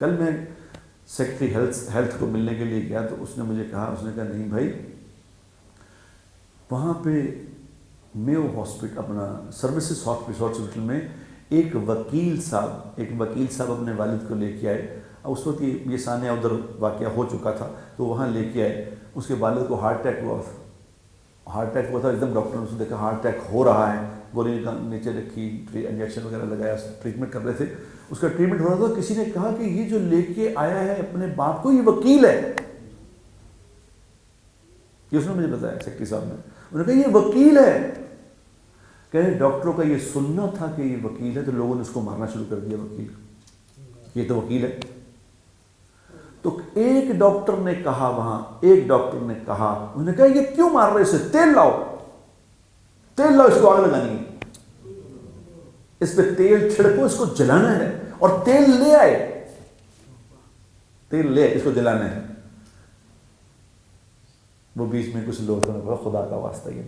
کل میں secretary health کو ملنے کے لیے گیا تو اس نے مجھے کہا، نہیں بھائی، وہاں پہ میو ہاسپٹل اپنا سروسز ہاسپٹل میں ایک وکیل صاحب اپنے والد کو لے کے آئے. اس وقت یہ ثانیہ ادھر واقعہ ہو چکا تھا تو وہاں لے کے آئے. اس کے والد کو ہارٹ اٹیک ہوا تھا. ایک دم ڈاکٹر نے اس نے دیکھا ہارٹ اٹیک ہو رہا ہے، گولی نیچے رکھی، انجیکشن وغیرہ لگایا، ٹریٹمنٹ کر رہے تھے. اس کا ٹریٹمنٹ ہو رہا تھا. کسی نے کہا کہ یہ جو لے کے آیا ہے اپنے باپ کو، یہ وکیل ہے. یہ اس نے مجھے بتایا سیکٹری صاحب نے. انہوں نے کہا یہ وکیل ہے. کہ ڈاکٹروں کا یہ سننا تھا کہ یہ وکیل ہے، تو لوگوں نے اس کو مارنا شروع کر دیا. وکیل، یہ تو وکیل ہے. تو ایک ڈاکٹر نے کہا، انہوں نے کہا یہ کیوں مار رہے اسے؟ تیل لاؤ، اس کو آگ لگانی ہے، اس پہ تیل چھڑکو، اس کو جلانا ہے. اور تیل لے آئے، اس کو جلانا ہے. وہ بیچ میں کچھ لوگوں نے کہا خدا کا واسطہ یہ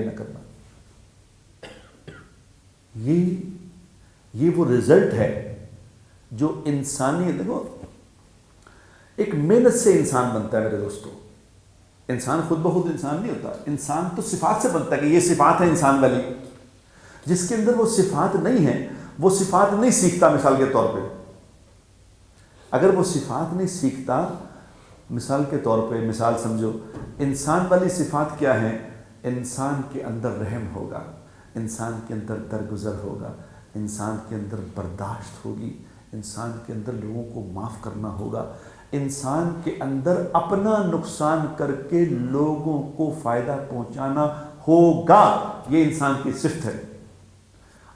نہ کرنا. یہ وہ رزلٹ ہے جو انسانی، دیکھو ایک محنت سے انسان بنتا ہے میرے دوستو. انسان خود بخود انسان نہیں ہوتا. انسان تو صفات سے بنتا ہے کہ یہ صفات ہے انسان والی. جس کے اندر وہ صفات نہیں ہے وہ صفات نہیں سیکھتا. مثال کے طور پہ اگر وہ صفات نہیں سیکھتا، مثال کے طور پہ، مثال سمجھو، انسان والی صفات کیا ہیں؟ انسان کے اندر رحم ہوگا، انسان کے اندر درگزر ہوگا، انسان کے اندر برداشت ہوگی، انسان کے اندر لوگوں کو معاف کرنا ہوگا، انسان کے اندر اپنا نقصان کر کے لوگوں کو فائدہ پہنچانا ہوگا. یہ انسان کی صفت ہے.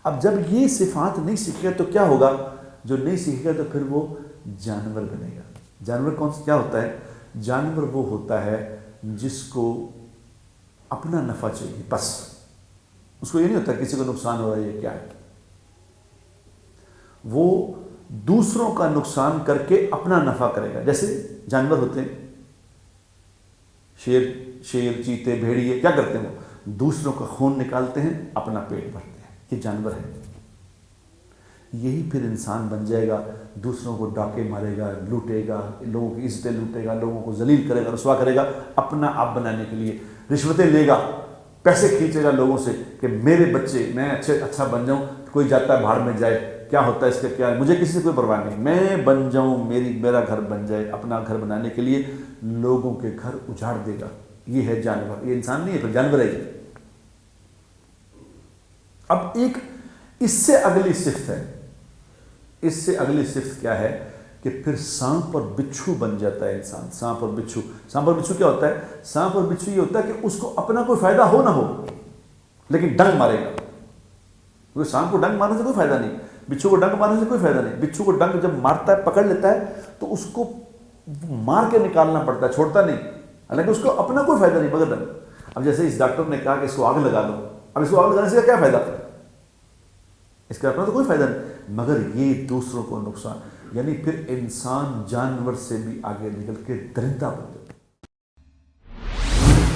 اب جب یہ صفات نہیں سیکھے گا تو کیا ہوگا؟ جو نہیں سیکھے گا تو پھر وہ جانور بنے گا. جانور کیا ہوتا ہے؟ جانور وہ ہوتا ہے جس کو اپنا نفع چاہیے، بس. اس کو یہ نہیں ہوتا کسی کو نقصان ہو رہا ہے یہ کیا ہے. وہ دوسروں کا نقصان کر کے اپنا نفع کرے گا. جیسے جانور ہوتے ہیں، شیر، چیتے، بھیڑیے، کیا کرتے ہیں؟ وہ دوسروں کا خون نکالتے ہیں، اپنا پیٹ بھرتے ہیں. یہ جانور ہے. یہی پھر انسان بن جائے گا. دوسروں کو ڈاکے مارے گا، لوٹے گا، لوگوں کی عزتیں لوٹے گا، لوگوں کو ذلیل کرے گا، رسوا کرے گا اپنا آپ بنانے کے لیے. رشوتیں لے گا، پیسے کھینچے گا لوگوں سے کہ میرے بچے، میں اچھا بن جاؤں. کوئی جاتا ہے بھاڑ میں جائے، کیا ہوتا ہے اس کا کیا ہے، مجھے کسی سے کوئی پرواہ نہیں، میں بن جاؤں، میرا گھر بن جائے. اپنا گھر بنانے کے لیے لوگوں کے گھر اجاڑ دے گا. یہ ہے جانور. یہ انسان نہیں ہے، پھر جانور ہے یہ. اب ایک اس سے اگلی صفت ہے. اس سے اگلی صفت کیا ہے کہ پھر سانپ اور بچھو بن جاتا ہے انسان. سانپ اور بچھو کیا ہوتا ہے؟ سانپ اور بچھو یہ ہوتا ہے کہ اس کو اپنا کوئی فائدہ ہو نہ ہو لیکن ڈنگ مارے گا. کیونکہ سانپ کو ڈنگ مارنے سے کوئی فائدہ نہیں، بچھو کو ڈنگ مارنے سے کوئی فائدہ نہیں. بچھو کو ڈنگ جب مارتا ہے، پکڑ لیتا ہے، تو اس کو مار کے نکالنا پڑتا ہے، چھوڑتا نہیں. حالانکہ اس کو اپنا کوئی فائدہ نہیں مگر ڈنگ. اب جیسے اس ڈاکٹر نے کہا کہ اس کو آگ لگا دو. اب اس کو آگ لگانے سے کیا فائدہ؟ اس کا اپنا تو کوئی فائدہ نہیں، مگر یہ دوسروں کو نقصان. یعنی پھر انسان جانور سے بھی آگے نکل کے درندہ بن جاتا ہے.